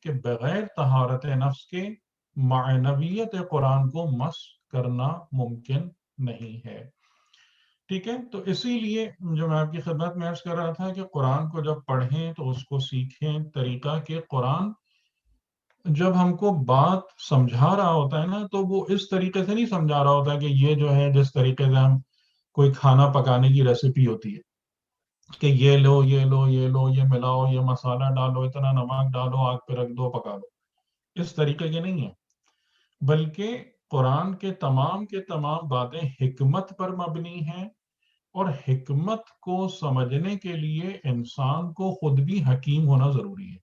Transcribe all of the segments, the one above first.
کہ بغیر طہارت نفس کے معنویت قرآن کو مس کرنا ممکن نہیں ہے. ٹھیک ہے، تو اسی لیے جو میں آپ کی خدمت میں عرض کر رہا تھا کہ قرآن کو جب پڑھیں تو اس کو سیکھیں طریقہ کہ قرآن جب ہم کو بات سمجھا رہا ہوتا ہے نا تو وہ اس طریقے سے نہیں سمجھا رہا ہوتا کہ یہ جو ہے جس طریقے سے ہم کوئی کھانا پکانے کی ریسیپی ہوتی ہے کہ یہ لو یہ لو یہ لو یہ ملاؤ یہ مسالہ ڈالو اتنا نمک ڈالو آگ پہ رکھ دو پکا لو، اس طریقے کے نہیں ہے، بلکہ قرآن کے تمام باتیں حکمت پر مبنی ہیں، اور حکمت کو سمجھنے کے لیے انسان کو خود بھی حکیم ہونا ضروری ہے.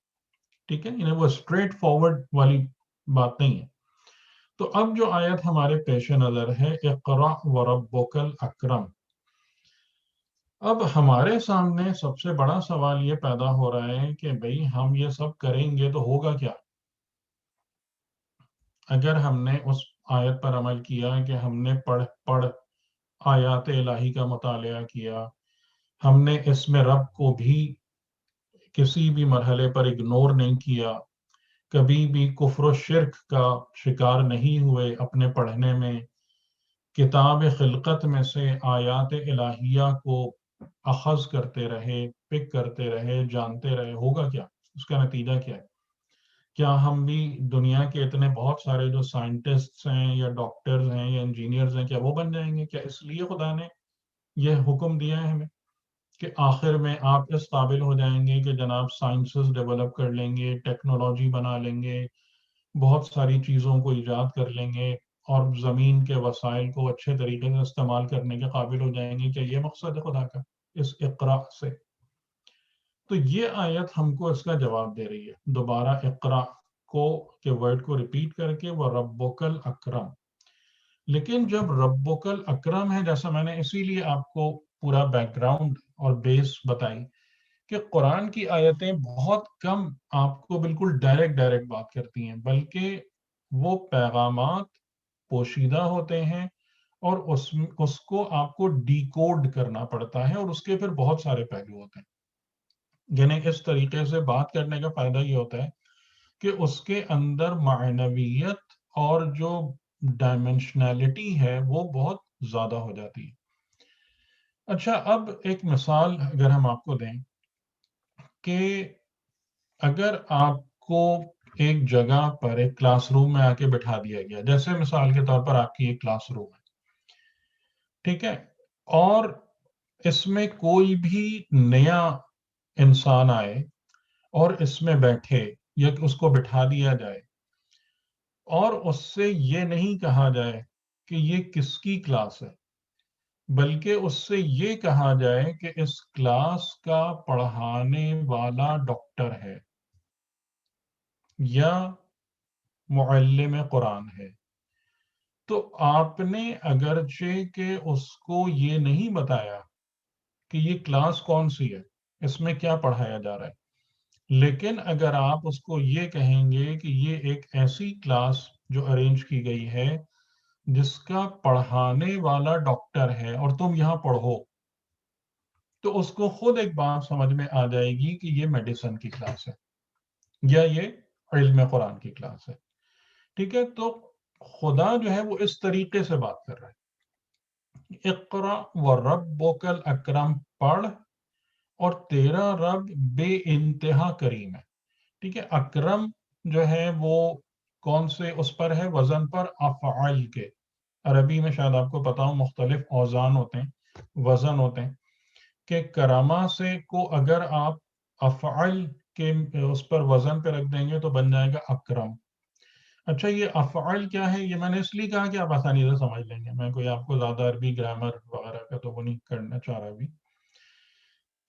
ٹھیک ہے، یعنی وہ اسٹریٹ فارورڈ والی بات نہیں ہے. تو اب جو آیت ہمارے پیش نظر ہے اقرأ وربک الاکرم، اب ہمارے سامنے سب سے بڑا سوال یہ پیدا ہو رہا ہے کہ بھئی ہم یہ سب کریں گے تو ہوگا کیا؟ اگر ہم نے اس آیت پر عمل کیا کہ ہم نے پڑھ آیات الہی کا مطالعہ کیا، ہم نے اس میں رب کو بھی کسی بھی مرحلے پر اگنور نہیں کیا، کبھی بھی کفر و شرک کا شکار نہیں ہوئے اپنے پڑھنے میں، کتاب خلقت میں سے آیات الہیہ کو اخذ کرتے رہے، پک کرتے رہے، جانتے رہے، ہوگا کیا؟ اس کا نتیجہ کیا ہے؟ کیا ہم بھی دنیا کے اتنے بہت سارے جو سائنٹسٹس ہیں یا ڈاکٹرز ہیں یا انجینئرز ہیں کیا وہ بن جائیں گے؟ کیا اس لیے خدا نے یہ حکم دیا ہے ہمیں کہ آخر میں آپ اس قابل ہو جائیں گے کہ جناب سائنسز ڈیولپ کر لیں گے، ٹیکنالوجی بنا لیں گے، بہت ساری چیزوں کو ایجاد کر لیں گے اور زمین کے وسائل کو اچھے طریقے سے استعمال کرنے کے قابل ہو جائیں گے؟ کیا یہ مقصد ہے خدا کا اس اقرا سے؟ تو یہ آیت ہم کو اس کا جواب دے رہی ہے دوبارہ اقرا کو کے ورڈ کو ریپیٹ کر کے، وہ ربک الاکرم. لیکن جب ربک الاکرم ہے، جیسا میں نے اسی لیے آپ کو پورا بیک گراؤنڈ اور بیس بتائی کہ قرآن کی آیتیں بہت کم آپ کو بالکل ڈائریکٹ بات کرتی ہیں، بلکہ وہ پیغامات پوشیدہ ہوتے ہیں اور اس کو آپ کو ڈی کوڈ کرنا پڑتا ہے، اور اس کے پھر بہت سارے پہلو ہوتے ہیں. یعنی اس طریقے سے بات کرنے کا فائدہ یہ ہوتا ہے کہ اس کے اندر معنویت اور جو ڈائمنشنالٹی ہے وہ بہت زیادہ ہو جاتی ہے. اچھا، اب ایک مثال اگر ہم آپ کو دیں کہ اگر آپ کو ایک جگہ پر ایک کلاس روم میں آ کے بٹھا دیا گیا، جیسے مثال کے طور پر آپ کی ایک کلاس روم ہے، ٹھیک ہے، اور اس میں کوئی بھی نیا انسان آئے اور اس میں بیٹھے یا اس کو بٹھا دیا جائے اور اس سے یہ نہیں کہا جائے کہ یہ کس کی کلاس ہے، بلکہ اس سے یہ کہا جائے کہ اس کلاس کا پڑھانے والا ڈاکٹر ہے یا معلم قرآن ہے، تو آپ نے اگرچہ کہ اس کو یہ نہیں بتایا کہ یہ کلاس کون سی ہے، اس میں کیا پڑھایا جا رہا ہے، لیکن اگر آپ اس کو یہ کہیں گے کہ یہ ایک ایسی کلاس جو ارینج کی گئی ہے جس کا پڑھانے والا ڈاکٹر ہے اور تم یہاں پڑھو، تو اس کو خود ایک بات سمجھ میں آ جائے گی کہ یہ میڈیسن کی کلاس ہے یا یہ علم قرآن کی کلاس ہے. ٹھیک ہے، تو خدا جو ہے وہ اس طریقے سے بات کر رہا ہے، اقرا وربک الاکرم، پڑھ اور تیرا رب بے انتہا کریم ہے. ٹھیک ہے، اکرم جو ہے وہ کون سے اس پر ہے؟ وزن پر افعال کے. عربی میں شاید آپ کو پتا ہو مختلف اوزان ہوتے ہیں، وزن ہوتے ہیں، کہ کرامہ سے کو اگر آپ افعال کے اس پر وزن پہ رکھ دیں گے تو بن جائے گا اکرم. اچھا، یہ افعال کیا ہے؟ یہ میں نے اس لیے کہا کہ آپ آسانی سے سمجھ لیں گے، میں کوئی آپ کو زیادہ عربی گرامر وغیرہ کا تو وہ نہیں کرنا چاہ رہا ابھی،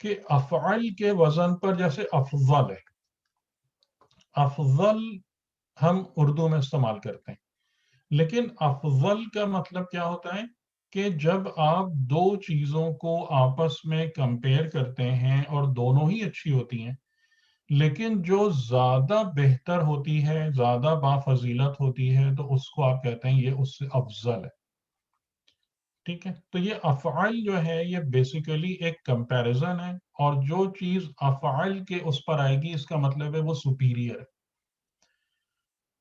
کہ افعال کے وزن پر جیسے افضل ہے، افضل ہم اردو میں استعمال کرتے ہیں، لیکن افضل کا مطلب کیا ہوتا ہے کہ جب آپ دو چیزوں کو آپس میں کمپیئر کرتے ہیں اور دونوں ہی اچھی ہوتی ہیں، لیکن جو زیادہ بہتر ہوتی ہے، زیادہ بافضیلت ہوتی ہے، تو اس کو آپ کہتے ہیں یہ اس سے افضل ہے. ٹھیک ہے، تو یہ افعال جو ہے یہ بیسیکلی ایک کمپیریزن ہے، اور جو چیز افعال کے اس پر آئے گی اس کا مطلب ہے وہ سپیریئر ہے.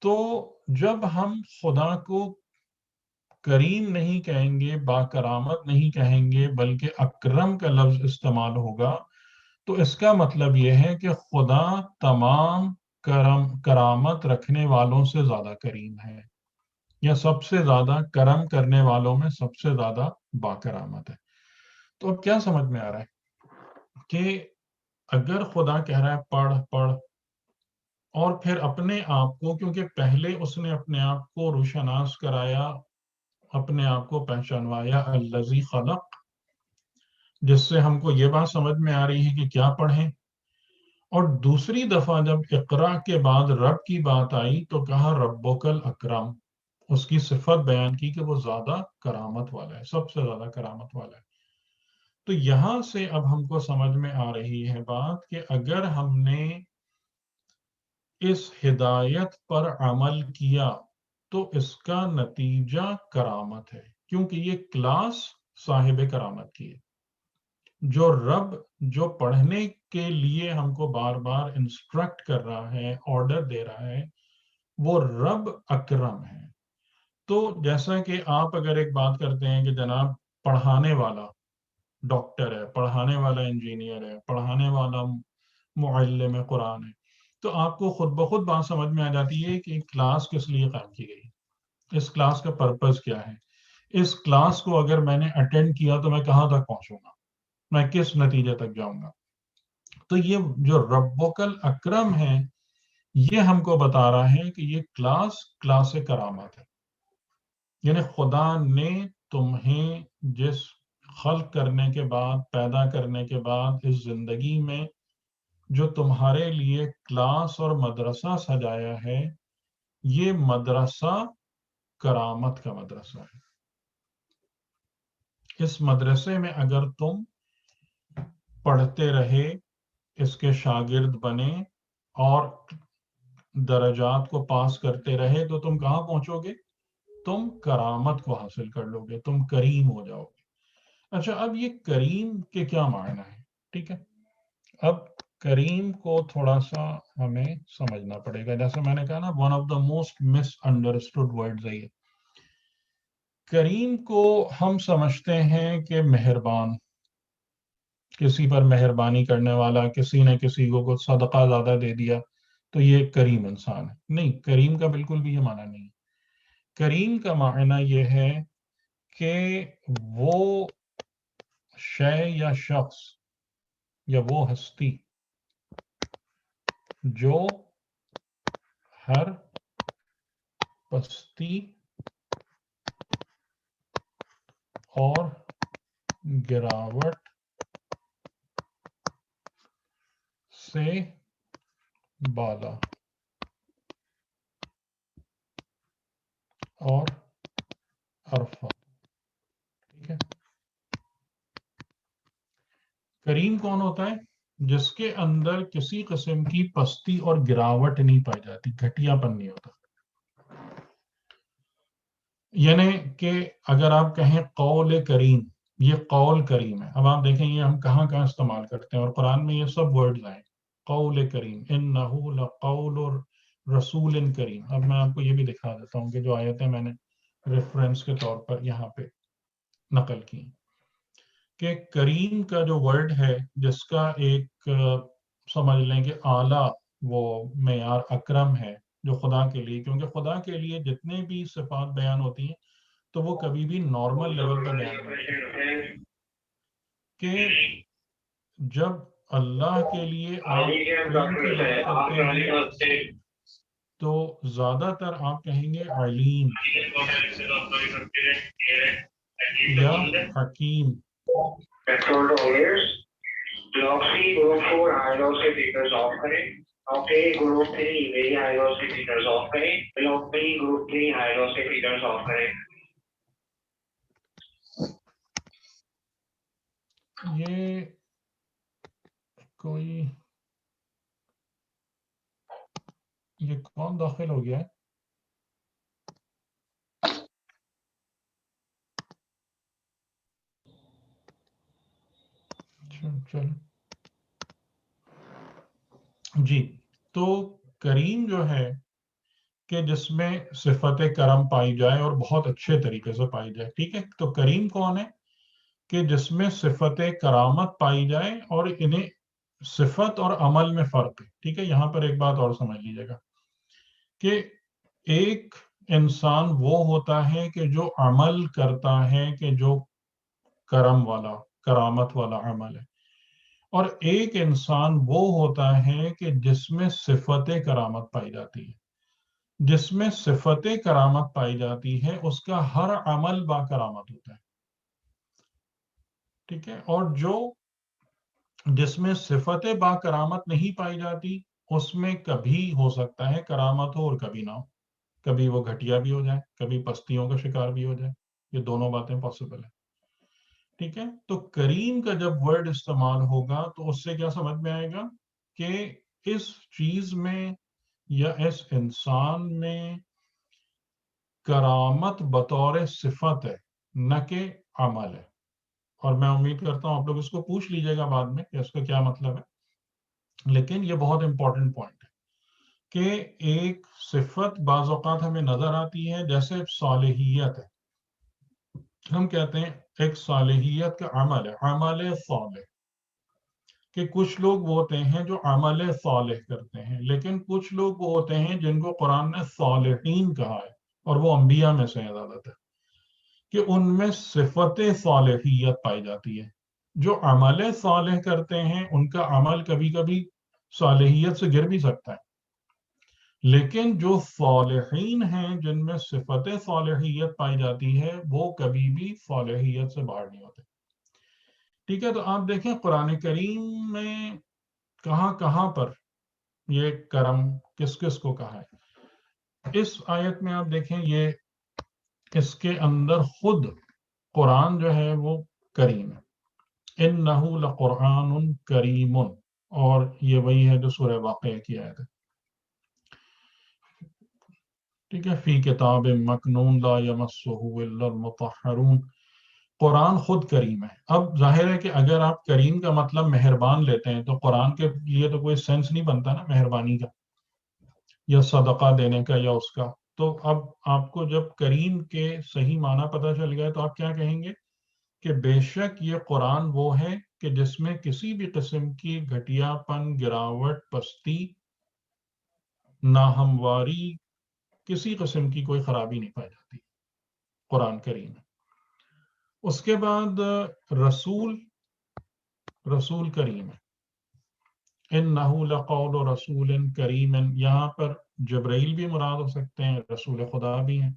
تو جب ہم خدا کو کریم نہیں کہیں گے، با کرامت نہیں کہیں گے، بلکہ اکرم کا لفظ استعمال ہوگا، تو اس کا مطلب یہ ہے کہ خدا تمام کرامت رکھنے والوں سے زیادہ کریم ہے، یا سب سے زیادہ کرم کرنے والوں میں سب سے زیادہ با کرامت ہے۔ تو اب کیا سمجھ میں آ رہا ہے کہ اگر خدا کہہ رہا ہے پڑھ پڑھ، اور پھر اپنے آپ کو، کیونکہ پہلے اس نے اپنے آپ کو روشناس کرایا، اپنے آپ کو پہچانوایا الذی خلق، جس سے ہم کو یہ بات سمجھ میں آ رہی ہے کہ کیا پڑھیں، اور دوسری دفعہ جب اقرا کے بعد رب کی بات آئی تو کہا ربک الاکرم، اس کی صفت بیان کی کہ وہ زیادہ کرامت والا ہے، سب سے زیادہ کرامت والا ہے۔ تو یہاں سے اب ہم کو سمجھ میں آ رہی ہے بات کہ اگر ہم نے اس ہدایت پر عمل کیا تو اس کا نتیجہ کرامت ہے، کیونکہ یہ کلاس صاحب کرامت کی ہے۔ جو رب جو پڑھنے کے لیے ہم کو بار بار انسٹرکٹ کر رہا ہے، آرڈر دے رہا ہے، وہ رب اکرم ہے۔ تو جیسا کہ آپ اگر ایک بات کرتے ہیں کہ جناب پڑھانے والا ڈاکٹر ہے، پڑھانے والا انجینئر ہے، پڑھانے والا معلم قرآن ہے، تو آپ کو خود بخود بات سمجھ میں آ جاتی ہے کہ کلاس کس لیے قائم کی گئی، اس کلاس کا پرپز کیا ہے، اس کلاس کو اگر میں نے اٹینڈ کیا تو میں کہاں تک پہنچوں گا، میں کس نتیجے تک جاؤں گا۔ تو یہ جو ربک الاکرم ہے، یہ ہم کو بتا رہا ہے کہ یہ کلاس کرامت ہے، یعنی خدا نے تمہیں جس خلق کرنے کے بعد، پیدا کرنے کے بعد اس زندگی میں جو تمہارے لیے کلاس اور مدرسہ سجایا ہے، یہ مدرسہ کرامت کا مدرسہ ہے۔ اس مدرسے میں اگر تم پڑھتے رہے، اس کے شاگرد بنے اور درجات کو پاس کرتے رہے، تو تم کہاں پہنچو گے؟ تم کرامت کو حاصل کر لو گے، تم کریم ہو جاؤ گے۔ اچھا، اب یہ کریم کے کیا معنی ہے؟ ٹھیک ہے، اب کریم کو تھوڑا سا ہمیں سمجھنا پڑے گا۔ جیسے میں نے کہا نا، one of the most miss understood words ہے یہ۔ کریم کو ہم سمجھتے ہیں کہ مہربان، کسی پر مہربانی کرنے والا، کسی نے کسی کو کچھ صدقہ زیادہ دے دیا تو یہ کریم انسان ہے۔ نہیں، کریم کا بالکل بھی یہ معنی نہیں ہے۔ کریم کا معنی یہ ہے کہ وہ شے یا شخص یا وہ ہستی جو ہر پستی اور گراوٹ سے بالا اور عرفہ۔ ٹھیک ہے، کریم کون ہوتا ہے؟ جس کے اندر کسی قسم کی پستی اور گراوٹ نہیں پائی جاتی، گھٹیا پن نہیں ہوتا۔ یعنی کہ اگر آپ کہیں قول کریم، یہ قول کریم ہے۔ اب آپ دیکھیں یہ ہم کہاں کہاں استعمال کرتے ہیں، اور قرآن میں یہ سب ورڈز ہیں، قول کریم، انہ لقول رسول کریم۔ اب میں آپ کو یہ بھی دکھا دیتا ہوں کہ جو آیتیں میں نے ریفرنس کے طور پر یہاں پہ نقل کی، کہ کریم کا جو ورڈ ہے، جس کا ایک سمجھ لیں کہ اعلیٰ وہ معیار اکرم ہے جو خدا کے لیے، کیونکہ خدا کے لیے جتنے بھی صفات بیان ہوتی ہیں تو وہ کبھی بھی نارمل لیول پہ بیان نہیں ہوتی، کہ جب اللہ کے لیے آپ علم کی بات کرتے ہیں تو زیادہ تر آپ کہیں گے علیم یا حکیم۔ یہ کوئی، یہ کون داخل ہو گیا ہے؟ چل جی، تو کریم جو ہے کہ جس میں صفت کرم پائی جائے اور بہت اچھے طریقے سے پائی جائے. ٹھیک ہے, تو کریم کون ہے؟ کہ جس میں صفت کرامت پائی جائے اور انہیں صفت اور عمل میں فرق ہے. ٹھیک ہے, یہاں پر ایک بات اور سمجھ لیجیے گا کہ ایک انسان وہ ہوتا ہے کہ جو عمل کرتا ہے کہ جو کرم والا کرامت والا عمل ہے, اور ایک انسان وہ ہوتا ہے کہ جس میں صفت کرامت پائی جاتی ہے. جس میں صفت کرامت پائی جاتی ہے اس کا ہر عمل با کرامت ہوتا ہے. ٹھیک ہے, اور جو جس میں صفت با کرامت نہیں پائی جاتی اس میں کبھی ہو سکتا ہے کرامت ہو اور کبھی نہ ہو. کبھی وہ گھٹیا بھی ہو جائے, کبھی پستیوں کا شکار بھی ہو جائے. یہ دونوں باتیں پاسبل ہیں. ٹھیک ہے, تو کریم کا جب ورڈ استعمال ہوگا تو اس سے کیا سمجھ میں آئے گا کہ اس چیز میں یا اس انسان میں کرامت بطور صفت ہے, نہ کہ عمل ہے. اور میں امید کرتا ہوں آپ لوگ اس کو پوچھ لیجئے گا بعد میں کہ اس کا کیا مطلب ہے, لیکن یہ بہت امپورٹنٹ پوائنٹ ہے کہ ایک صفت بعض اوقات ہمیں نظر آتی ہے, جیسے صالحیت ہے. ہم کہتے ہیں ایک صالحیت کا عمل ہے, عمل صالح, کہ کچھ لوگ وہ ہوتے ہیں جو عمل صالح کرتے ہیں, لیکن کچھ لوگ وہ ہوتے ہیں جن کو قرآن نے صالحین کہا ہے, اور وہ انبیاء میں سے عدالت ہے کہ ان میں صفت صالحیت پائی جاتی ہے. جو عمل صالح کرتے ہیں ان کا عمل کبھی کبھی صالحیت سے گر بھی سکتا ہے, لیکن جو صالحین ہیں جن میں صفت صالحیت پائی جاتی ہے وہ کبھی بھی صالحیت سے باہر نہیں ہوتے. ٹھیک ہے, تو آپ دیکھیں قرآن کریم میں کہاں کہاں پر یہ کرم کس کس کو کہا ہے. اس آیت میں آپ دیکھیں یہ اس کے اندر خود قرآن جو ہے وہ کریم ہے. اِنَّهُ لَقُرْآنٌ كَرِيمٌ, اور یہ وہی ہے جو سورہ واقعہ کی آیت ہے. ٹھیک ہے, فی کتاب مکنون لا یمسہ الا المطہرون. قرآن خود کریم ہے. اب ظاہر ہے کہ اگر آپ کریم کا مطلب مہربان لیتے ہیں تو قرآن کے لیے تو کوئی سینس نہیں بنتا نا مہربانی کا یا صدقہ دینے کا یا اس کا. تو اب آپ کو جب کریم کے صحیح معنی پتہ چل گیا تو آپ کیا کہیں گے کہ بے شک یہ قرآن وہ ہے کہ جس میں کسی بھی قسم کی گھٹیا پن, گراوٹ, پستی, ناہمواری, کسی قسم کی کوئی خرابی نہیں پائی جاتی. قرآن کریم ہے. اس کے بعد رسول کریم ہے. اِنَّهُ لَقَوْلُ رَسُولٍ كَرِيمٍ, یہاں پر جبرائیل بھی مراد ہو سکتے ہیں, رسول خدا بھی ہیں,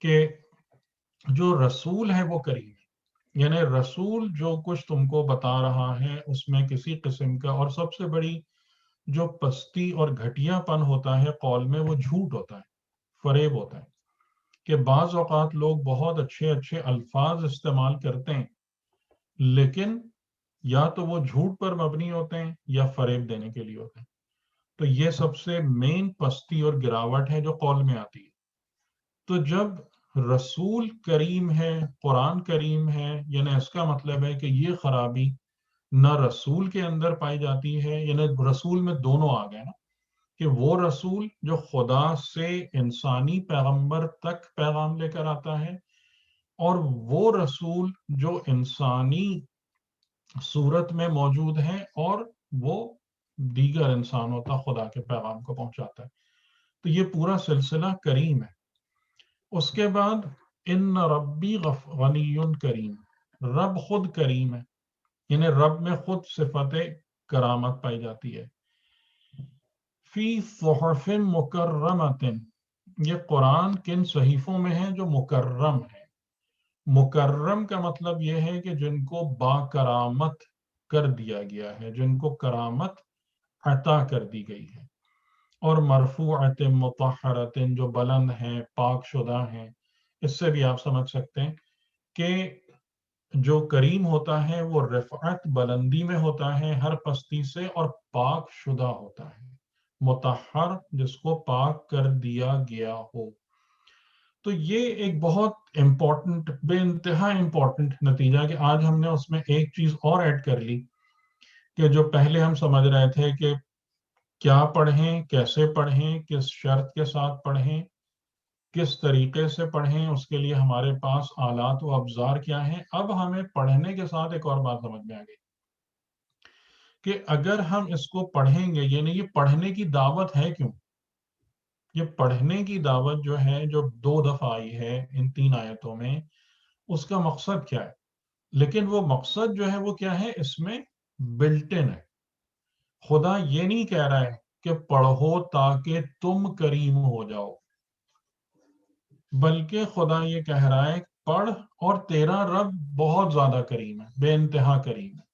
کہ جو رسول ہے وہ کریم ہے. یعنی رسول جو کچھ تم کو بتا رہا ہے اس میں کسی قسم کا, اور سب سے بڑی جو پستی اور گھٹیا پن ہوتا ہے قول میں, وہ جھوٹ ہوتا ہے, فریب ہوتا ہے. کہ بعض اوقات لوگ بہت اچھے اچھے الفاظ استعمال کرتے ہیں لیکن یا تو وہ جھوٹ پر مبنی ہوتے ہیں یا فریب دینے کے لیے ہوتے ہیں. تو یہ سب سے مین پستی اور گراوٹ ہے جو قول میں آتی ہے. تو جب رسول کریم ہے, قرآن کریم ہے, یعنی اس کا مطلب ہے کہ یہ خرابی نہ رسول کے اندر پائی جاتی ہے, یعنی رسول میں دونوں آ گئے نا, کہ وہ رسول جو خدا سے انسانی پیغمبر تک پیغام لے کر آتا ہے, اور وہ رسول جو انسانی صورت میں موجود ہے اور وہ دیگر انسانوں تک خدا کے پیغام کو پہنچاتا ہے. تو یہ پورا سلسلہ کریم ہے. اس کے بعد ان ربی غنی کریم, رب خود کریم ہے, یعنی رب میں خود صفت کرامت پائی جاتی ہے. فی صحف مکرمۃ, یہ قرآن کن صحیفوں میں ہے جو مکرم ہے. مکرم کا مطلب یہ ہے کہ جن کو با کرامت کر دیا گیا ہے, جن کو کرامت عطا کر دی گئی ہے. اور مرفوعۃ مطہرۃ, جو بلند ہیں, پاک شدہ ہیں. اس سے بھی آپ سمجھ سکتے ہیں کہ جو کریم ہوتا ہے وہ رفعت بلندی میں ہوتا ہے ہر پستی سے, اور پاک شدہ ہوتا ہے, مطہر جس کو پاک کر دیا گیا ہو. تو یہ ایک بہت امپورٹنٹ, بے انتہا امپورٹنٹ نتیجہ, کہ آج ہم نے اس میں ایک چیز اور ایڈ کر لی کہ جو پہلے ہم سمجھ رہے تھے کہ کیا پڑھیں، کیسے پڑھیں، کس شرط کے ساتھ پڑھیں، کس طریقے سے پڑھیں، اس کے لیے ہمارے پاس آلات و ابزار کیا ہیں۔ اب ہمیں پڑھنے کے ساتھ ایک اور بات سمجھ میں آ گئی کہ اگر ہم اس کو پڑھیں گے، یعنی یہ پڑھنے کی دعوت ہے کیوں؟ یہ پڑھنے کی دعوت جو ہے، جو 2 دفعہ آئی ہے ان 3 آیتوں میں، اس کا مقصد کیا ہے؟ لیکن وہ مقصد جو ہے وہ کیا ہے؟ اس میں بلٹ ان ہے۔ خدا یہ نہیں کہہ رہا ہے کہ پڑھو تاکہ تم کریم ہو جاؤ، بلکہ خدا یہ کہہ رہا ہے پڑھ اور تیرا رب بہت زیادہ کریم ہے، بے انتہا کریم ہے۔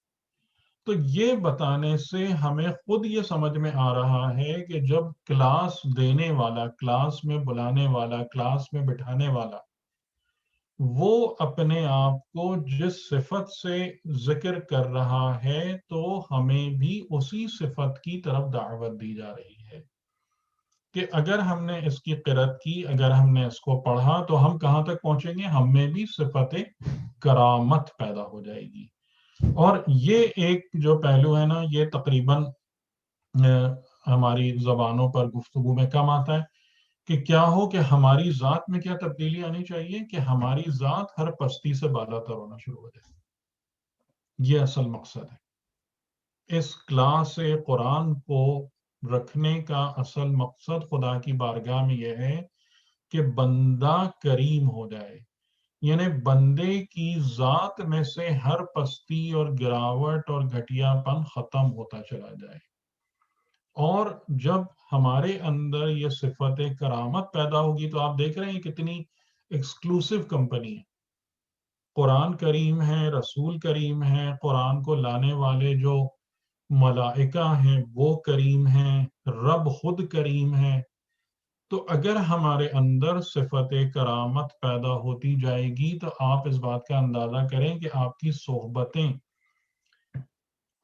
تو یہ بتانے سے ہمیں خود یہ سمجھ میں آ رہا ہے کہ جب کلاس دینے والا، کلاس میں بلانے والا، کلاس میں بٹھانے والا، وہ اپنے آپ کو جس صفت سے ذکر کر رہا ہے، تو ہمیں بھی اسی صفت کی طرف دعوت دی جا رہی ہے کہ اگر ہم نے اس کی قرأت کی، اگر ہم نے اس کو پڑھا، تو ہم کہاں تک پہنچیں گے؟ ہم میں بھی صفت کرامت پیدا ہو جائے گی۔ اور یہ ایک جو پہلو ہے نا، یہ تقریباً ہماری زبانوں پر گفتگو میں کم آتا ہے کہ کیا ہو کہ ہماری ذات میں کیا تبدیلی آنی چاہیے کہ ہماری ذات ہر پستی سے بالا تر ہونا شروع ہو جائے۔ یہ اصل مقصد ہے اس کلاس قرآن کو رکھنے کا۔ اصل مقصد خدا کی بارگاہ میں یہ ہے کہ بندہ کریم ہو جائے، یعنی بندے کی ذات میں سے ہر پستی اور گراوٹ اور گھٹیا پن ختم ہوتا چلا جائے۔ اور جب ہمارے اندر یہ صفت کرامت پیدا ہوگی تو آپ دیکھ رہے ہیں کتنی ایکسکلوسیو کمپنی ہے۔ قرآن کریم ہے، رسول کریم ہے، قرآن کو لانے والے جو ملائکہ ہیں وہ کریم ہیں، رب خود کریم ہے۔ تو اگر ہمارے اندر صفت کرامت پیدا ہوتی جائے گی تو آپ اس بات کا اندازہ کریں کہ آپ کی صحبتیں،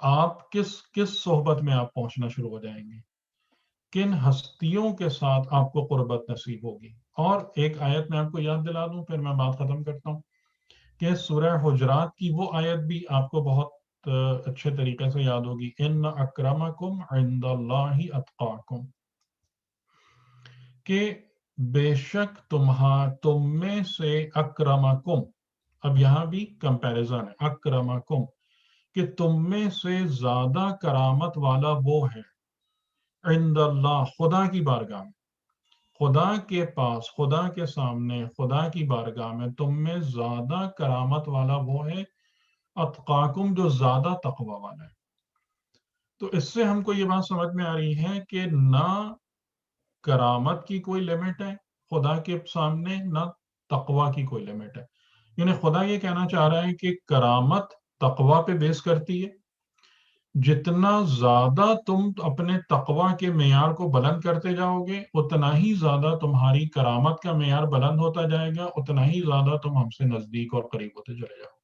آپ کس صحبت میں آپ پہنچنا شروع ہو جائیں گے، کن ہستیوں کے ساتھ آپ کو قربت نصیب ہوگی۔ اور ایک آیت میں آپ کو یاد دلا دوں، پھر میں بات ختم کرتا ہوں، کہ سورہ حجرات کی وہ آیت بھی آپ کو بہت اچھے طریقے سے یاد ہوگی، ان اکرمکم عند اللہ اتقاکم، کہ بے شک تم میں سے اکرمکم، اب یہاں بھی کمپیریزن ہے، اکرمکم، کہ تم میں سے زیادہ کرامت والا وہ ہے، عند اللہ، خدا کی بارگاہ میں، خدا کے پاس، خدا کے سامنے، خدا کی بارگاہ میں تم میں زیادہ کرامت والا وہ ہے، اتقاکم، جو زیادہ تقوی والا ہے۔ تو اس سے ہم کو یہ بات سمجھ میں آ رہی ہے کہ نہ کرامت کی کوئی لمٹ ہے خدا کے سامنے، نہ تقوی کی کوئی لمٹ ہے۔ یعنی خدا یہ کہنا چاہ رہا ہے کہ کرامت تقوی پہ بیس کرتی ہے، جتنا زیادہ تم اپنے تقوی کے معیار کو بلند کرتے جاؤ گے، اتنا ہی زیادہ تمہاری کرامت کا معیار بلند ہوتا جائے گا، اتنا ہی زیادہ تم ہم سے نزدیک اور قریب ہوتے چلے جاؤ۔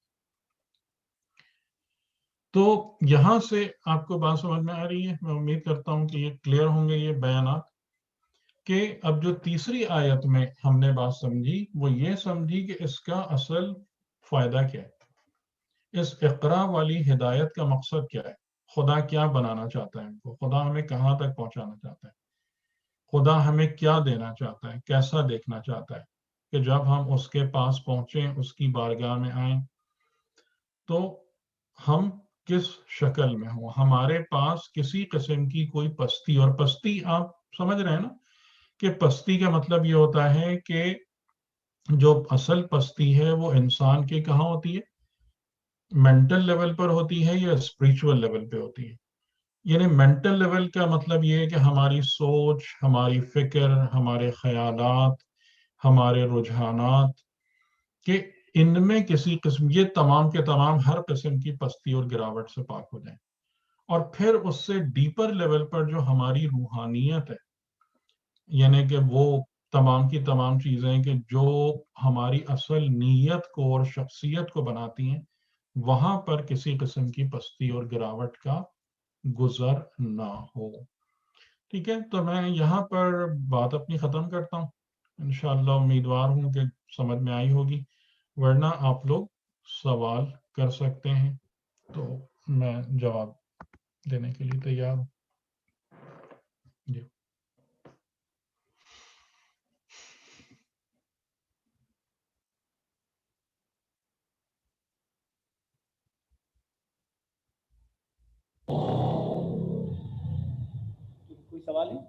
تو یہاں سے آپ کو بات سمجھ میں آ رہی ہے، میں امید کرتا ہوں کہ یہ کلیئر ہوں گے یہ بیانات، کہ اب جو تیسری آیت میں ہم نے بات سمجھی وہ یہ سمجھی کہ اس کا اصل فائدہ کیا ہے، اس اقرا والی ہدایت کا مقصد کیا ہے، خدا کیا بنانا چاہتا ہے ہم کو، خدا ہمیں کہاں تک پہنچانا چاہتا ہے، خدا ہمیں کیا دینا چاہتا ہے، کیسا دیکھنا چاہتا ہے، کہ جب ہم اس کے پاس پہنچیں، اس کی بارگاہ میں آئیں، تو ہم کس شکل میں ہوں، ہمارے پاس کسی قسم کی کوئی پستی، اور پستی آپ سمجھ رہے ہیں نا کہ پستی کا مطلب یہ ہوتا ہے کہ جو اصل پستی ہے وہ انسان کے کہاں ہوتی ہے، مینٹل لیول پر ہوتی ہے یا اسپریچول لیول پہ ہوتی ہے۔ یعنی مینٹل لیول کا مطلب یہ ہے کہ ہماری سوچ، ہماری فکر، ہمارے خیالات، ہمارے رجحانات، کہ ان میں کسی قسم، یہ تمام کے تمام ہر قسم کی پستی اور گراوٹ سے پاک ہو جائیں۔ اور پھر اس سے ڈیپر لیول پر جو ہماری روحانیت ہے، یعنی کہ وہ تمام کی تمام چیزیں کہ جو ہماری اصل نیت کو اور شخصیت کو بناتی ہیں، وہاں پر کسی قسم کی پستی اور گراوٹ کا گزر نہ ہو۔ ٹھیک ہے، تو میں یہاں پر بات اپنی ختم کرتا ہوں۔ انشاءاللہ امیدوار ہوں کہ سمجھ میں آئی ہوگی، ورنہ آپ لوگ سوال کر سکتے ہیں تو میں جواب دینے کے لیے تیار ہوں۔ سوال ہے؟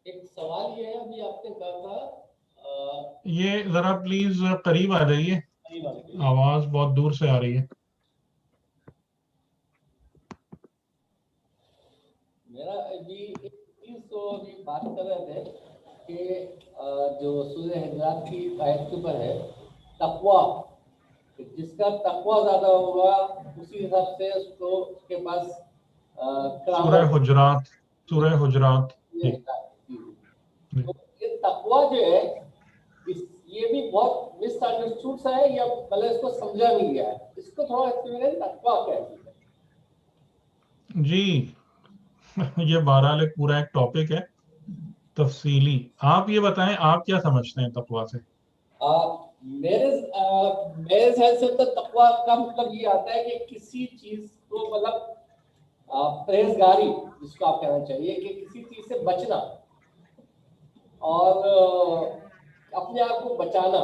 ایک سوال یہ ہے، ابھی آپ نے کہا تھا، یہ ذرا پلیز قریب آ جائیے، آواز بہت دور سے آ رہی ہے. میرا ابھی ایک چیز تو ابھی بات کر رہے تھے کہ جو سورہ حجرات کی آیت کے اوپر ہے تقویٰ، جس کا تقویٰ زیادہ ہوگا اسی حساب سے اس کو اس کے پاس سورہ حجرات، سورہ حجرات. تو یہ تقویٰ جو ہے یہ بھی بہت مس انڈرسٹوڈ سا ہے، یا پہلے اس کو سمجھا نہیں گیا ہے، اس کو تھوڑا ایکسپلین تقویٰ کیا ہے. جی یہ بہرحال ایک پورا ایک ٹاپک ہے تفصیلی. آپ یہ بتائیں آپ کیا سمجھتے ہیں تقویٰ سے؟ میرے خیال سے تو تقویٰ کا مطلب یہ آتا ہے کہ کسی چیز کو مطلب پرہیزگاری جس کو آپ کہنا چاہیے کہ کسی چیز سے بچنا اور اپنے آپ کو بچانا.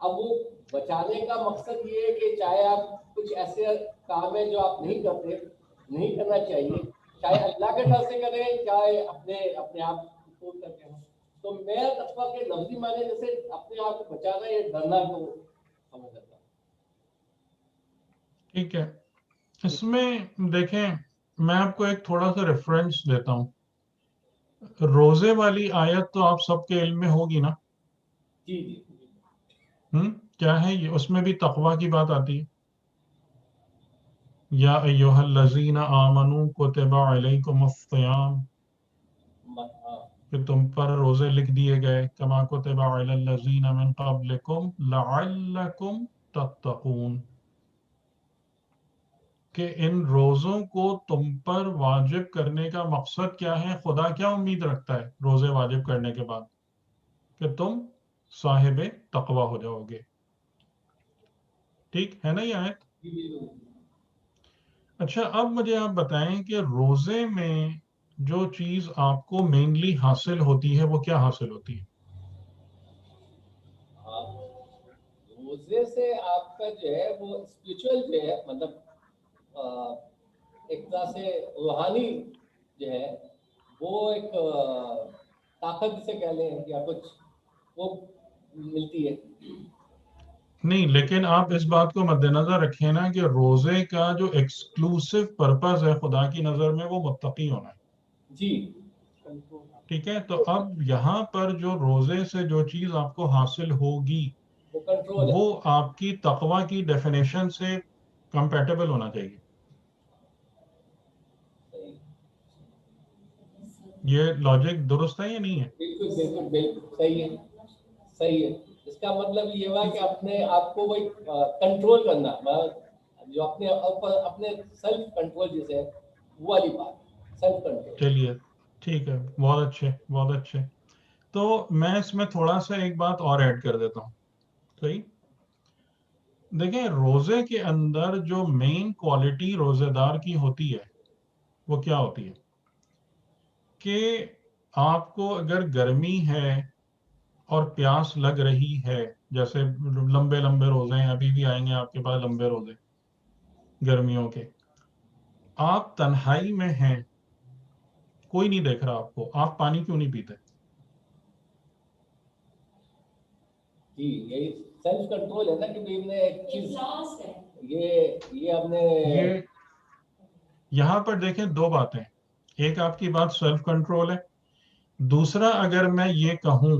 اب وہ بچانے کا مقصد یہ ہے کہ چاہے آپ کچھ ایسے کام ہے جو آپ نہیں کرتے، نہیں کرنا چاہیے، چاہے اللہ کے ڈر سے کریں چاہے اپنے آپ کو کر کے ہوں. تو میں تقویٰ کے لفظی معنی جیسے اپنے آپ کو بچانا یا ڈرنا کو سمجھ لیتا ہوں. ٹھیک ہے، اس میں دیکھیں میں آپ کو ایک تھوڑا سا ریفرنس دیتا ہوں. روزے والی آیت تو آپ سب کے علم میں ہوگی نا؟ جی جی کیا ہے یہ؟ اس میں بھی تقویٰ کی بات آتی ہے. یا ایھا الذین آمنوا کتب علیکم الصیام، کہ تم پر روزے لکھ دیے گئے، کما کتب علی الذین من قبلکم لعلکم تتقون، کہ ان روزوں کو تم پر واجب کرنے کا مقصد کیا ہے؟ خدا کیا امید رکھتا ہے روزے واجب کرنے کے بعد؟ کہ تم صاحب تقویٰ ہو جاؤ گے. ٹھیک ہے نا یہ آیت؟ اچھا اب مجھے آپ بتائیں کہ روزے میں جو چیز آپ کو مینلی حاصل ہوتی ہے وہ کیا حاصل ہوتی ہے؟ روزے سے آپ کا جو ہے وہ اسپریچول جو ہے مطلب ایک طرح سے روحانی جو ہے وہ ایک طاقت جسے کہہ لیں یا کچھ وہ ملتی ہے. نہیں، لیکن آپ اس بات کو مد نظر رکھیں نا کہ روزے کا جو ایکسکلوسیو پرپز ہے خدا کی نظر میں وہ متقی ہونا ہے. جی ٹھیک ہے، تو اب یہاں پر جو روزے سے جو چیز آپ کو حاصل ہوگی وہ کنٹرول ہے. وہ آپ کی تقویٰ کی ڈیفینیشن سے کمپیٹیبل ہونا چاہیے. یہ لاجک درست ہے یا نہیں ہے؟ بالکل بالکل بالکل صحیح ہے، صحیح ہے. اس کا مطلب یہ ہوا کہ اپنے آپ کو وہی کنٹرول کرنا، جو اپنے سیلف کنٹرول جسے وہ والی بات، سیلف کنٹرول. چلیے ٹھیک ہے، بہت اچھے بہت اچھے. تو میں اس میں تھوڑا سا ایک بات اور ایڈ کر دیتا ہوں. صحیح، دیکھیں روزے کے اندر جو مین کوالٹی روزے دار کی ہوتی ہے وہ کیا ہوتی ہے؟ کہ آپ کو اگر گرمی ہے اور پیاس لگ رہی ہے، جیسے لمبے لمبے روزے ہیں، ابھی بھی آئیں گے آپ کے پاس لمبے روزے گرمیوں کے، آپ تنہائی میں ہیں، کوئی نہیں دیکھ رہا آپ کو، آپ پانی کیوں نہیں پیتے؟ جی یہی سیلف کنٹرول ہے نا کہ ہم نے ایک چیز یہ ہم نے یہ یہاں پر دیکھیں دو باتیں، ایک آپ کی بات سیلف کنٹرول ہے، دوسرا اگر میں یہ کہوں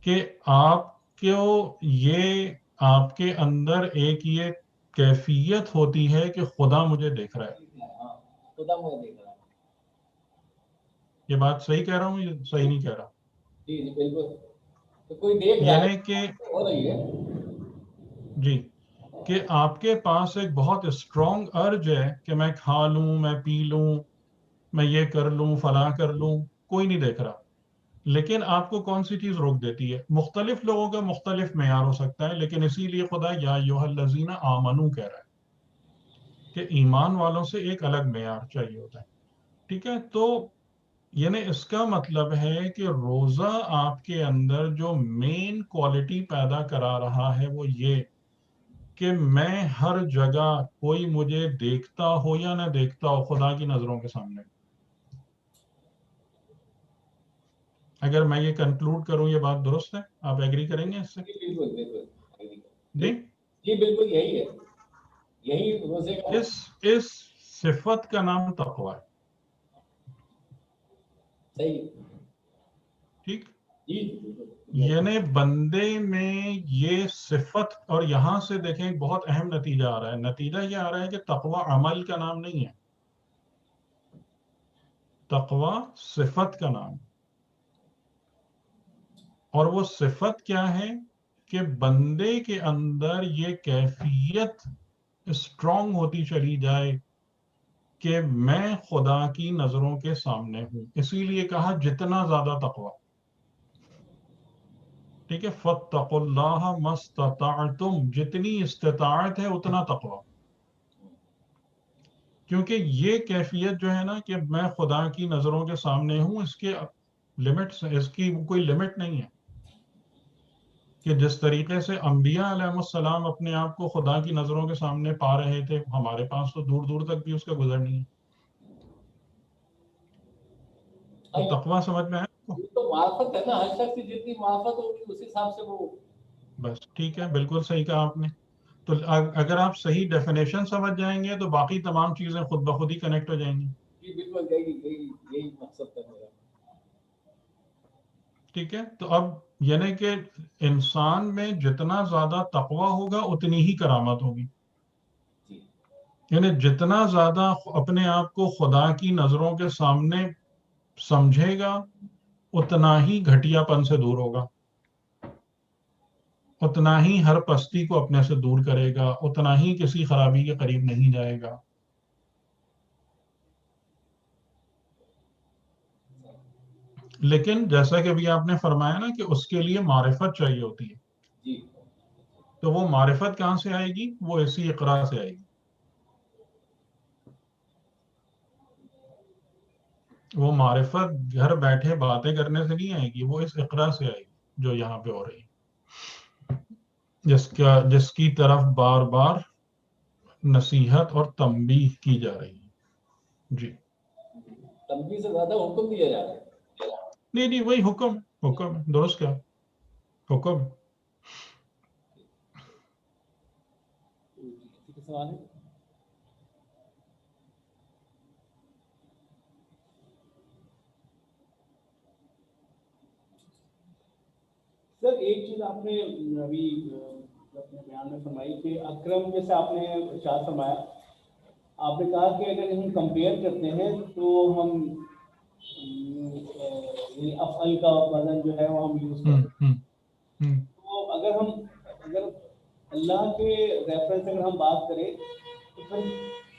کہ آپ کو یہ آپ کے اندر ایک یہ کیفیت ہوتی ہے کہ خدا مجھے دیکھ رہا ہے. ہاں خدا مجھے دیکھ رہا ہے. یہ بات صحیح کہہ رہا ہوں یہ صحیح نہیں کہہ رہا؟ جی جی بالکل، تو کوئی دیکھ رہا یعنی ہے کہ ہو رہی ہے. جی، کہ آپ کے پاس ایک بہت اسٹرانگ ارج ہے کہ میں کھا لوں، میں پی لوں، میں یہ کر لوں، فلاں کر لوں، کوئی نہیں دیکھ رہا. لیکن آپ کو کون سی چیز روک دیتی ہے؟ مختلف لوگوں کا مختلف معیار ہو سکتا ہے، لیکن اسی لیے خدا یا ایھا الذین آمنو کہہ رہا ہے کہ ایمان والوں سے ایک الگ معیار چاہیے ہوتا ہے. ٹھیک ہے، تو یعنی اس کا مطلب ہے کہ روزہ آپ کے اندر جو مین کوالٹی پیدا کرا رہا ہے وہ یہ کہ میں ہر جگہ کوئی مجھے دیکھتا ہو یا نہ دیکھتا ہو خدا کی نظروں کے سامنے. اگر میں یہ کنکلوڈ کروں یہ بات درست ہے؟ آپ ایگری کریں گے اس سے؟ جی بالکل بالکل جی جی بالکل یہی ہے، یہی روزے کا اس صفت کا نام تقوی ہے. صحیح. ٹھیک. جی بالکل. یعنی بندے میں یہ صفت، اور یہاں سے دیکھیں بہت اہم نتیجہ آ رہا ہے. نتیجہ یہ آ رہا ہے کہ تقوی عمل کا نام نہیں ہے، تقوی صفت کا نام. اور وہ صفت کیا ہے کہ بندے کے اندر یہ کیفیت اسٹرانگ ہوتی چلی جائے کہ میں خدا کی نظروں کے سامنے ہوں. اسی لیے کہا جتنا زیادہ تقوی. ٹھیک ہے، فَاتَّقُوا اللَّهَ مَا اسْتَطَعْتُمْ، جتنی استطاعت ہے اتنا تقوی. کیونکہ یہ کیفیت جو ہے نا کہ میں خدا کی نظروں کے سامنے ہوں، اس کے لمٹس، اس کی کوئی لمٹ نہیں ہے. کہ جس طریقے سے انبیاء علیہ السلام اپنے آپ کو خدا کی نظروں کے سامنے پا رہے تھے، ہمارے پاس تو دور دور تک بھی اس کا گزر نہیں ہے. تو تقوی سمجھ میں آیا آپ کو؟ یہ تو معرفت ہے نا، ہر شخص کی جتنی معرفت ہوگی اس حساب سے وہ. بس ٹھیک ہے، بالکل صحیح کہا آپ نے. تو اگر آپ صحیح ڈیفینیشن سمجھ جائیں گے تو باقی تمام چیزیں خود بخود ہی کنیکٹ ہو جائیں گی. جی بالکل، یہی مقصد ہے میرا. ٹھیک ہے. تو اب یعنی کہ انسان میں جتنا زیادہ تقوی ہوگا اتنی ہی کرامت ہوگی. جی یعنی جتنا زیادہ اپنے آپ کو خدا کی نظروں کے سامنے سمجھے گا اتنا ہی گھٹیا پن سے دور ہوگا، اتنا ہی ہر پستی کو اپنے سے دور کرے گا، اتنا ہی کسی خرابی کے قریب نہیں جائے گا. لیکن جیسا کہ ابھی آپ نے فرمایا نا کہ اس کے لیے معرفت چاہیے ہوتی ہے. جی تو وہ معرفت کہاں سے آئے گی؟ وہ اسی اقرا سے آئے گی. وہ معرفت گھر بیٹھے باتیں کرنے سے نہیں آئے گی، وہ اس اقرا سے آئے گی جو یہاں پہ ہو رہی ہے، جس کی طرف بار بار نصیحت اور تنبیہ کی جا رہی ہے. جی تنبیہ سے زیادہ حکم دیا جا رہا ہے. نہیں نہیں، وہی حکم ہے، درست کیا حکم. سوال ہے. سر ایک چیز آپ نے ابھی اپنے بیان میں فرمائی کہ اکرم جیسے آپ نے ارشاد فرمایا، آپ نے کہا کہ اگر ہم کمپیئر کرتے ہیں تو ہم افعل کا وزن جو ہے وہ ہم یوز کرتے ہیں. تو اگر اللہ کے ریفرنس سے اگر ہم بات کریں تو پھر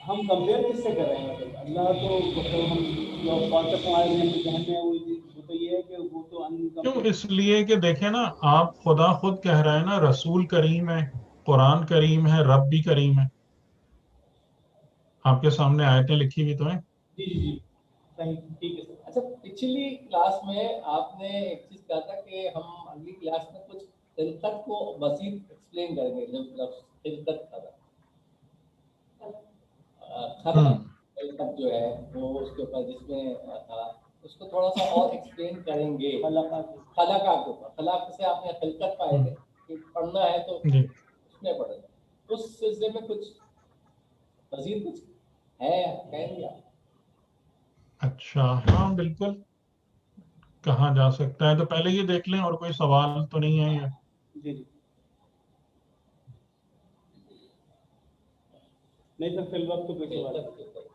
ہم کمپیئر کس سے کر رہے ہیں؟ مطلب اللہ تو مطلب ہم جو کانسیپٹ ہمارے ذہن میں وہ تو یہ ہے کہ وہ تو کیوں؟ اس لیے کہ دیکھیں نا، آپ خدا خود کہہ رہے ہیں نا، رسول کریم ہے، قرآن کریم ہے، رب بھی کریم ہے. آپ کے سامنے آیتیں لکھی ہوئی تو ہیں. جی جی جی صحیح، ٹھیک ہے سر. اچھا، پچھلی کلاس میں آپ نے ایک چیز کہا تھا کہ ہم اگلی کلاس میں کچھ خلقت کو مزید ایکسپلین کریں گے. جب خلقت تھا خلقت جو ہے وہ اس کے اوپر جس میں تھا اس کو تھوڑا سا اور ایکسپلین کریں گے. خلقہ کے اوپر، خلق سے آپ نے خلقت پائے تھے کہ پڑھنا ہے تو جی اس میں پڑھیں. اس سلسلے میں کچھ مزید کچھ ہے کہیں گے آپ؟ اچھا، ہاں بالکل کہا جا سکتا ہے. تو پہلے یہ دیکھ لیں اور کوئی سوال تو نہیں ہے. جی جی نہیں سر، فی الوقت تو کوئی سوال نہیں.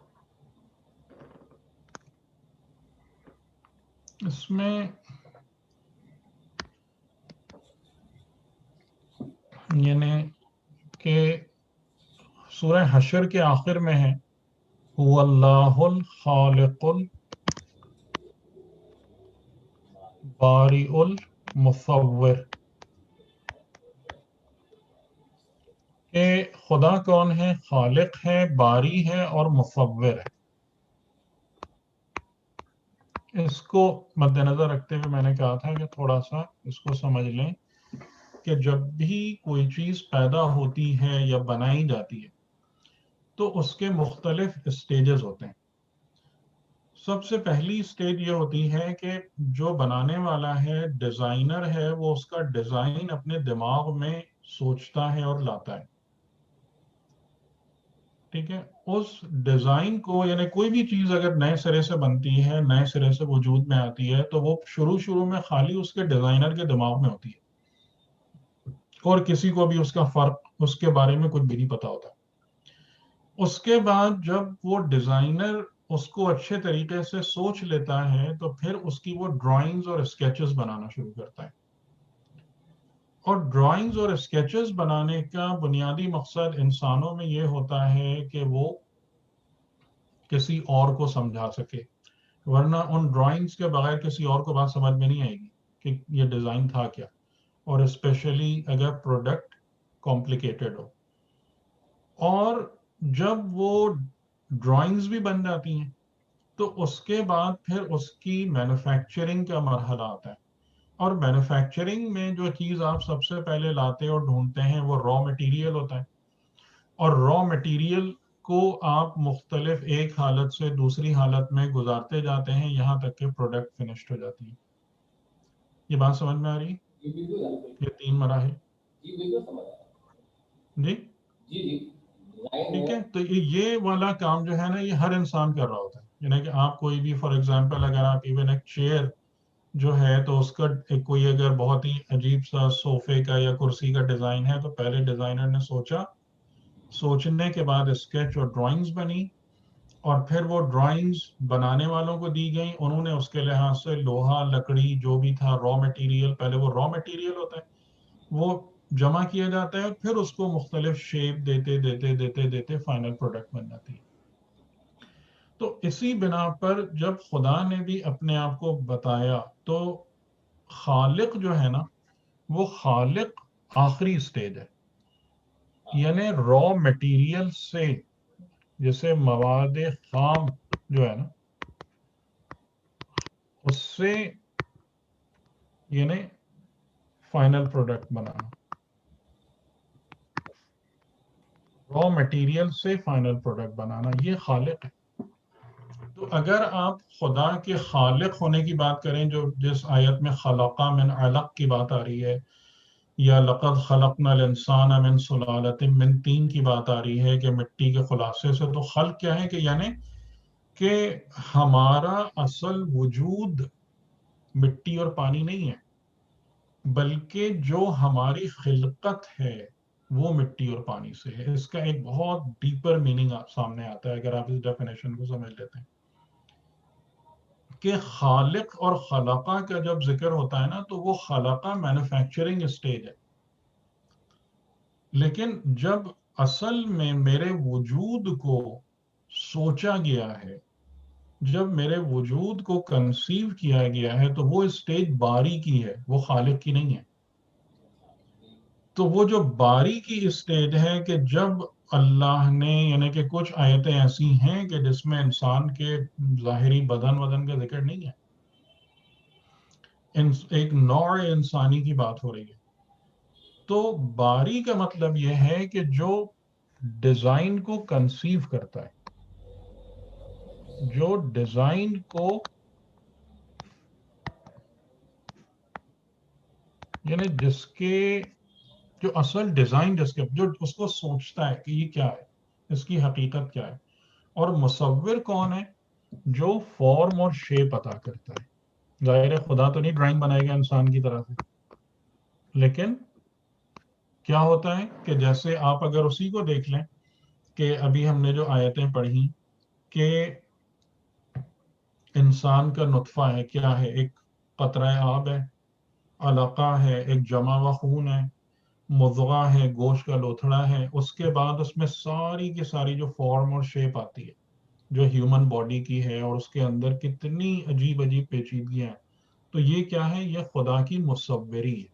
اس میں یعنی کہ سورہ حشر کے آخر میں ہے هو اللہ الخالق البارئ المصور، کہ خدا کون ہے؟ خالق ہے، باری ہے اور مصور ہے. اس کو مد نظر رکھتے ہوئے میں نے کہا تھا کہ تھوڑا سا اس کو سمجھ لیں کہ جب بھی کوئی چیز پیدا ہوتی ہے یا بنائی جاتی ہے تو اس کے مختلف اسٹیجز ہوتے ہیں. سب سے پہلی اسٹیج یہ ہوتی ہے کہ جو بنانے والا ہے، ڈیزائنر ہے، وہ اس کا ڈیزائن اپنے دماغ میں سوچتا ہے اور لاتا ہے. ٹھیک ہے، اس ڈیزائن کو، یعنی کوئی بھی چیز اگر نئے سرے سے بنتی ہے، نئے سرے سے وجود میں آتی ہے، تو وہ شروع میں خالی اس کے ڈیزائنر کے دماغ میں ہوتی ہے اور کسی کو بھی اس کا فرق، اس کے بارے میں کچھ بھی نہیں پتا ہوتا. اس کے بعد جب وہ ڈیزائنر اس کو اچھے طریقے سے سوچ لیتا ہے تو پھر اس کی وہ ڈرائنگز اور اسکیچز بنانا شروع کرتا ہے. اور ڈرائنگز اور اسکیچز بنانے کا بنیادی مقصد انسانوں میں یہ ہوتا ہے کہ وہ کسی اور کو سمجھا سکے، ورنہ ان ڈرائنگز کے بغیر کسی اور کو بات سمجھ میں نہیں آئے گی کہ یہ ڈیزائن تھا کیا، اور اسپیشلی اگر پروڈکٹ کمپلیکیٹڈ ہو. اور جب وہ ڈرائنگز بھی بن جاتی ہیں تو اس کے بعد پھر اس کی مینوفیکچرنگ کا مرحلہ آتا ہے. اور مینوفیکچرنگ میں جو چیز آپ سب سے پہلے لاتے اور ڈھونڈتے ہیں وہ را مٹیریل ہوتا ہے. اور را مٹیریل کو آپ مختلف ایک حالت سے دوسری حالت میں گزارتے جاتے ہیں یہاں تک کہ پروڈکٹ فنشڈ ہو جاتی ہے. یہ بات سمجھ میں آ رہی ہے؟ جی بالکل، یہ 3 مراحل. جی بالکل سمجھ آ رہا ہے. جی جی جی ڈیزائن ٹھیک ہے. ہے. تو یہ والا کام جو ہے نا، یہ ہر انسان کر رہا ہوتا ہے. یعنی کہ آپ کوئی بھی، فار ایگزامپل اگر آپ ایون ایک چیئر جو ہے تو اس کا کوئی اگر بہت ہی عجیب سا صوفے کا یا کرسی کا ڈیزائن ہے تو پہلے ڈیزائنر نے سوچا، سوچنے کے بعد اسکیچ اور ڈرائنگز بنی، اور پھر وہ ڈرائنگز بنانے والوں کو دی گئیں. انہوں نے اس کے لحاظ سے لوہا، لکڑی، جو بھی تھا را مٹیریل، پہلے وہ را مٹیریل ہوتا ہے، وہ جمع کیا جاتا ہے، پھر اس کو مختلف شیپ دیتے دیتے دیتے دیتے فائنل پروڈکٹ بن جاتی ہے. تو اسی بنا پر جب خدا نے بھی اپنے آپ کو بتایا تو خالق جو ہے نا، وہ خالق آخری سٹیج ہے. یعنی را مٹیریل سے، جیسے مواد خام جو ہے نا، اس سے یعنی فائنل پروڈکٹ بنانا، را مٹیریل سے فائنل پروڈکٹ بنانا، یہ خالق ہے. تو اگر آپ خدا کے خالق ہونے کی بات کریں، جو جس آیت میں خلق من علق کی بات آ رہی ہے، یا لقد خلقنا الانسان من سلالۃ من طین کی بات آ رہی ہے کہ مٹی کے خلاصے سے، تو خلق کیا ہے کہ یعنی کہ ہمارا اصل وجود مٹی اور پانی نہیں ہے، بلکہ جو ہماری خلقت ہے وہ مٹی اور پانی سے ہے. اس کا ایک بہت ڈیپر میننگ سامنے آتا ہے اگر آپ اس ڈیفینیشن کو سمجھ لیتے ہیں کہ خالق اور خلقہ کا جب ذکر ہوتا ہے نا تو وہ خلقہ مینوفیکچرنگ اسٹیج ہے، لیکن جب اصل میں میرے وجود کو سوچا گیا ہے، جب میرے وجود کو کنسیو کیا گیا ہے، تو وہ اسٹیج باری کی ہے، وہ خالق کی نہیں ہے. تو وہ جو باری کی اسٹیج ہے کہ جب اللہ نے، یعنی کہ کچھ آیتیں ایسی ہیں کہ جس میں انسان کے ظاہری بدن کا ذکر نہیں ہے، ایک نوع انسانی کی بات ہو رہی ہے. تو باری کا مطلب یہ ہے کہ جو ڈیزائن کو کنسیو کرتا ہے، جو ڈیزائن کو، یعنی جس کے جو اصل ڈیزائن، جس کے جو اس کو سوچتا ہے کہ یہ کیا ہے، اس کی حقیقت کیا ہے. اور مصور کون ہے؟ جو فارم اور شیپ عطا کرتا ہے. ظاہر خدا تو نہیں ڈرائنگ بنائے گا انسان کی طرح سے، لیکن کیا ہوتا ہے کہ جیسے آپ اگر اسی کو دیکھ لیں کہ ابھی ہم نے جو آیتیں پڑھی کہ انسان کا نطفہ ہے، کیا ہے؟ ایک قطرہ آب ہے، علقہ ہے، ایک جمع و خون ہے، مضغہ ہے، گوشت کا لوتھڑا ہے. اس کے بعد اس میں ساری کی ساری جو فارم اور شیپ آتی ہے جو ہیومن باڈی کی ہے، اور اس کے اندر کتنی عجیب عجیب پیچیدگیاں ہیں. تو یہ کیا ہے؟ یہ خدا کی مصوری ہے.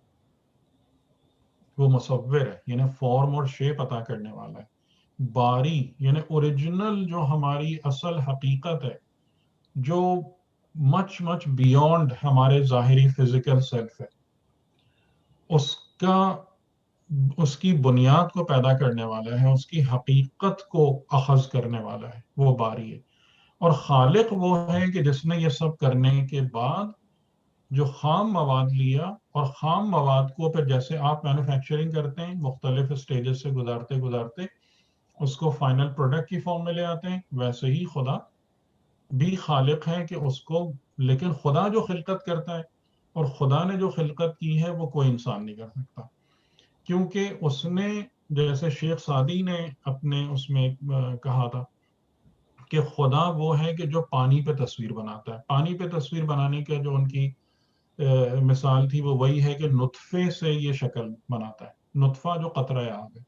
وہ مصور ہے، یعنی فارم اور شیپ عطا کرنے والا ہے. باری یعنی اوریجنل، جو ہماری اصل حقیقت ہے، جو مچ بیونڈ ہمارے ظاہری فزیکل سیلف ہے، اس کا اس کی بنیاد کو پیدا کرنے والا ہے، اس کی حقیقت کو اخذ کرنے والا ہے، وہ باری ہے. اور خالق وہ ہے کہ جس نے یہ سب کرنے کے بعد جو خام مواد لیا اور خام مواد کو پھر جیسے آپ مینوفیکچرنگ کرتے ہیں مختلف اسٹیجز سے گزارتے گزارتے اس کو فائنل پروڈکٹ کی فارم میں لے آتے ہیں، ویسے ہی خدا بھی خالق ہے کہ اس کو، لیکن خدا جو خلقت کرتا ہے اور خدا نے جو خلقت کی ہے وہ کوئی انسان نہیں کر سکتا، کیونکہ اس نے جیسے شیخ سعدی نے اپنے اس میں کہا تھا کہ خدا وہ ہے کہ جو پانی پہ تصویر بناتا ہے. پانی پہ تصویر بنانے کا جو ان کی مثال تھی وہ وہی ہے کہ نطفے سے یہ شکل بناتا ہے، نطفہ جو قطرہ آب ہے.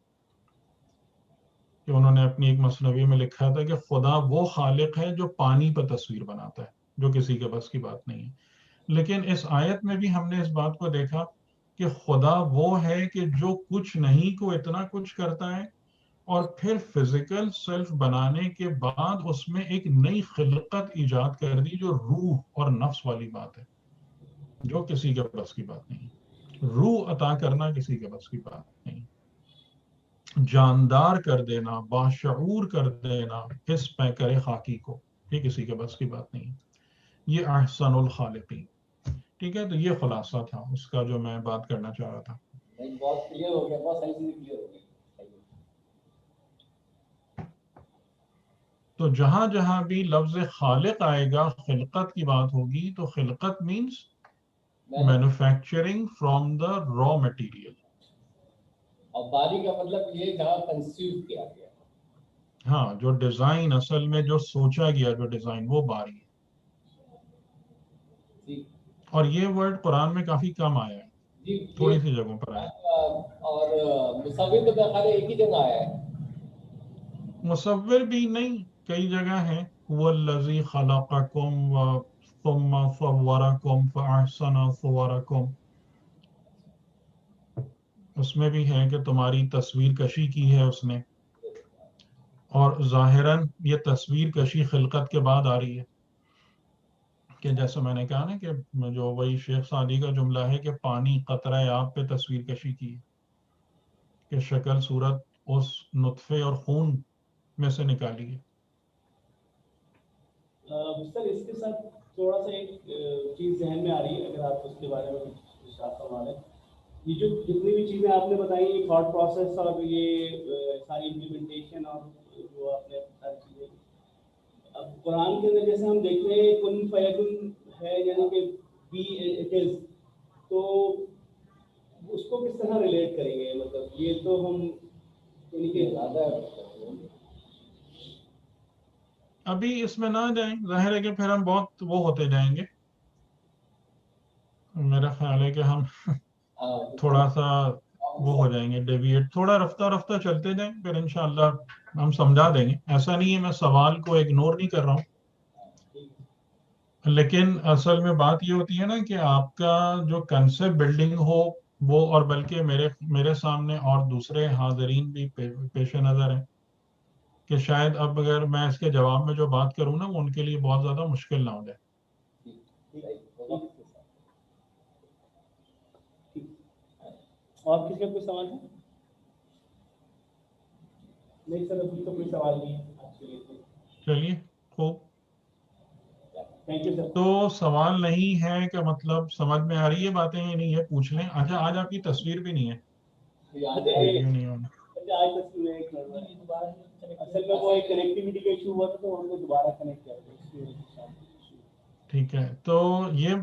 کہ انہوں نے اپنی ایک مثنوی میں لکھا تھا کہ خدا وہ خالق ہے جو پانی پہ تصویر بناتا ہے، جو کسی کے بس کی بات نہیں ہے. لیکن اس آیت میں بھی ہم نے اس بات کو دیکھا کہ خدا وہ ہے کہ جو کچھ نہیں کو اتنا کچھ کرتا ہے اور پھر فزیکل سیلف بنانے کے بعد اس میں ایک نئی خلقت ایجاد کر دی جو روح اور نفس والی بات ہے، جو کسی کے بس کی بات نہیں. روح عطا کرنا کسی کے بس کی بات نہیں، جاندار کر دینا، باشعور کر دینا حس پہ کرے خاکی کو، یہ کسی کے بس کی بات نہیں. یہ احسن الخالقین. ٹھیک ہے، تو یہ خلاصہ تھا اس کا جو میں بات کرنا چاہ رہا تھا. بہت کلیئر ہو گیا، بہت ساری چیزیں کلیئر ہو گئی. تو جہاں جہاں بھی لفظ خالق آئے گا، خلقت کی بات ہوگی، تو خلقت means manufacturing from the raw material. اور باری کا مطلب یہ جہاں کنسیو کیا گیا. ہاں، جو ڈیزائن اصل میں جو سوچا گیا، جو ڈیزائن، وہ باری ہے. اور یہ ورڈ قرآن میں کافی کم آیا ہے، تھوڑی سی جگہوں پر آیا. اور مصور تو بخار ایک ہی جگہ آیا ہے. مصور بھی نہیں، کئی جگہ ہیں. وَالَّذِي خَلَقَكُمْ ثُمَّ صَوَّرَكُمْ فَأَحْسَنَ صُوَرَكُمْ. اس میں بھی ہے کہ تمہاری تصویر کشی کی ہے اس نے، اور ظاہراً یہ تصویر کشی خلقت کے بعد آ رہی ہے. کہ جیسا میں نے کہا نا کہ جو وہی شیخ سعدی کا جملہ ہے کہ پانی قطرہ آب پہ تصویر کشی کی ہے، کہ شکل صورت اس نطفے اور خون میں سے نکالی ہے. سر اس کے ساتھ تھوڑا سا ایک چیز ذہن میں آ رہی ہے، اگر آپ اس کے بارے میں کچھ فرما لیں. یہ جو جتنی بھی چیزیں آپ نے بتائی، یہ تھاٹ پروسیس اور یہ ساری امپلیمنٹیشن اور جو آپ نے ساری چیزیں، اب قرآن کے اندر جیسے ہم دیکھتے ہیں کن فیکن ہے، یعنی کہ بی اٹ از، تو اس کو کس طرح ریلیٹ کریں گے؟ مطلب یہ تو ہم یعنی کہ زیادہ ابھی اس میں نہ جائیں، ظاہر ہے کہ پھر ہم بہت وہ ہوتے جائیں گے. میرا خیال ہے کہ ہم تھوڑا سا وہ ہو جائیں گے ڈیویٹ، تھوڑا رفتہ رفتہ چلتے جائیں، پھر انشاءاللہ ہم سمجھا دیں گے. ایسا نہیں ہے میں سوال کو اگنور نہیں کر رہا ہوں، لیکن اصل میں بات یہ ہوتی ہے نا کہ آپ کا جو کنسپٹ بلڈنگ ہو وہ، اور بلکہ میرے سامنے اور دوسرے حاضرین بھی پیش نظر ہیں کہ شاید اب اگر میں اس کے جواب میں جو بات کروں نا وہ ان کے لیے بہت زیادہ مشکل نہ ہو جائے. اور کسی کا کوئی سوال ہے؟ نہیں سر، ابھی تو کوئی سوال نہیں ہے. چلیے خوب. Thank you sir. تو سوال نہیں ہے کہ مطلب سمجھ میں آ رہی ہے باتیں یا نہیں ہے، پوچھ لیں. اچھا، آج آپ کی تصویر بھی نہیں ہے، ویڈیو نہیں ہونا. اصل میں وہ ایک کنیکٹیوٹی کا ایشو ہوا تھا تو ہم نے دوبارہ کنیکٹ کیا. ٹھیک ہے، تو یہ